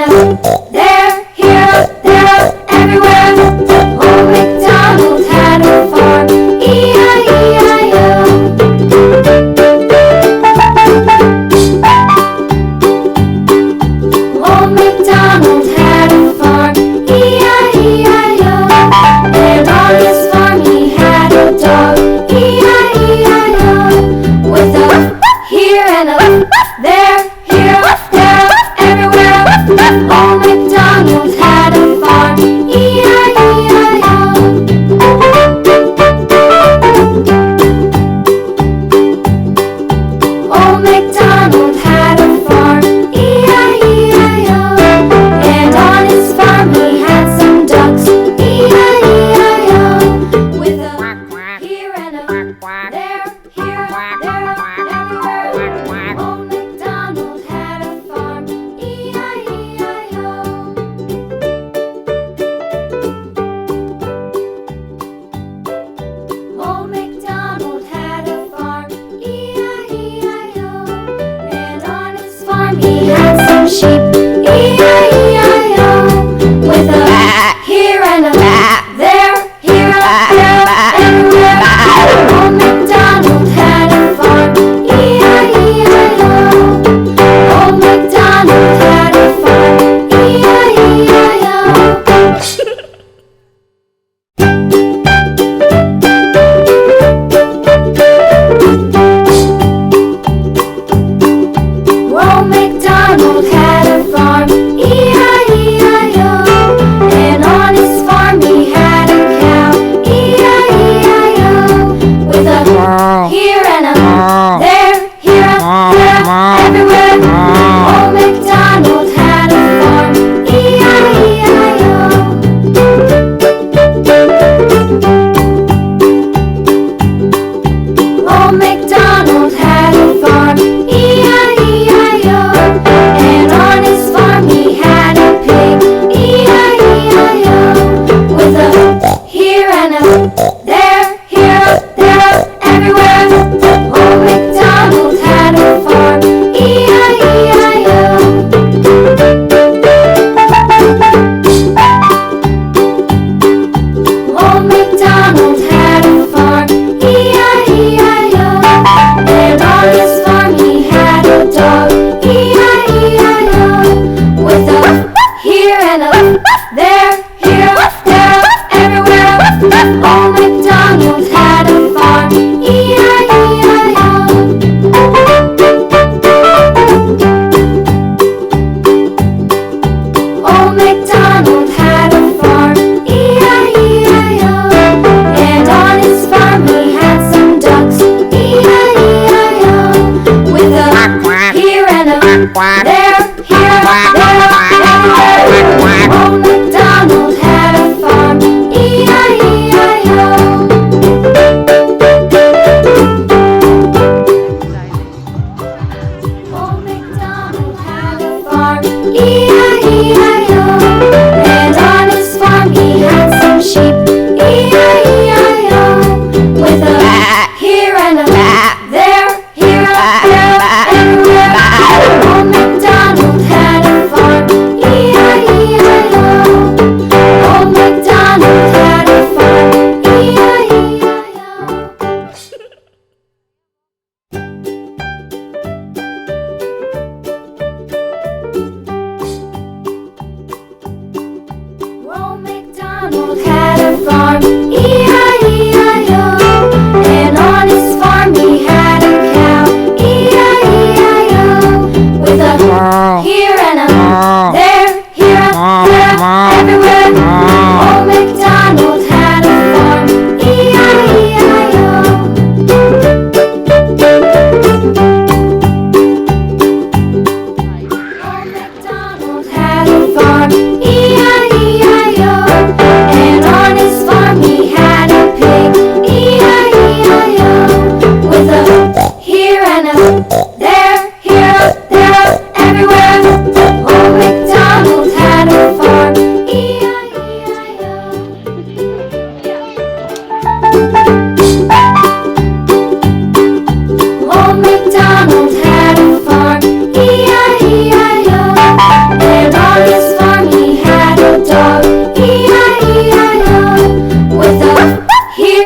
and a there, here, there, everywhere. Old MacDonald had a farm, E-I-E-I-O. Old MacDonald had a farm, E-I-E-I-O. And on his farm he had a dog, E-I-E-I-O. With a here and a there, here, there, everywhere. Old MacDonald had a farm, E-I-E-I-O. Old MacDonald had a farm, E-I-E-I-O. And on his farm he had some ducks, E-I-E-I-O. With a here and a there, here, there, everywhere. Old MacDonald had a farm, E-I-E-I-O. Old MacDonald had a farm, E-I-E-I-O. And on his farm he had some sheep, E-I-E-I-O. With a here and a there, here, there, everywhere. Old MacDonald had a farm, E-I-E-I-O. Old MacDonald had a farm, E-I-E-I-O. Old MacDonald had a farm, E-I-E-I-O. And on his farm he had a cow, E-I-E-I-O. With a here and a there, here, there, everywhere. Old MacDonald had a farm, E-I-E-I-O. Old MacDonald had a farm, E-I-E-I-O. And on his farm he had a pig, E-I-E-I-O. With a here and a there, here, there, everywhere. Old MacDonald had a farm, E-I-E-I-O. Old MacDonald had a farm, E-I-E-I-O. And on his farm he had a dog, E-I-E-I-O. With a here and a there, here, there, everywhere. Old MacDonald had a farm, E-I-E-I-O. Old MacDonald had a farm, E-I-E-I-O. And on his farm he had some ducks, E-I-E-I-O. With a here and a there, here, there, everywhere. Old MacDonald had a farm, E-I-E-I-O. Old MacDonald had a farm, E-I-E-I-O. And on his farm he had some sheep, E-I-E-I-O. With a here and a there, here, there, everywhere. Old MacDonald had a farm, E-I-E-I-O. Old MacDonald had a farm, E-I-E-I-O. Old MacDonald had a farm, E-I-E-I-O. And on his farm he had a cow, E-I-E-I-O. With a here and a there, here, there, everywhere.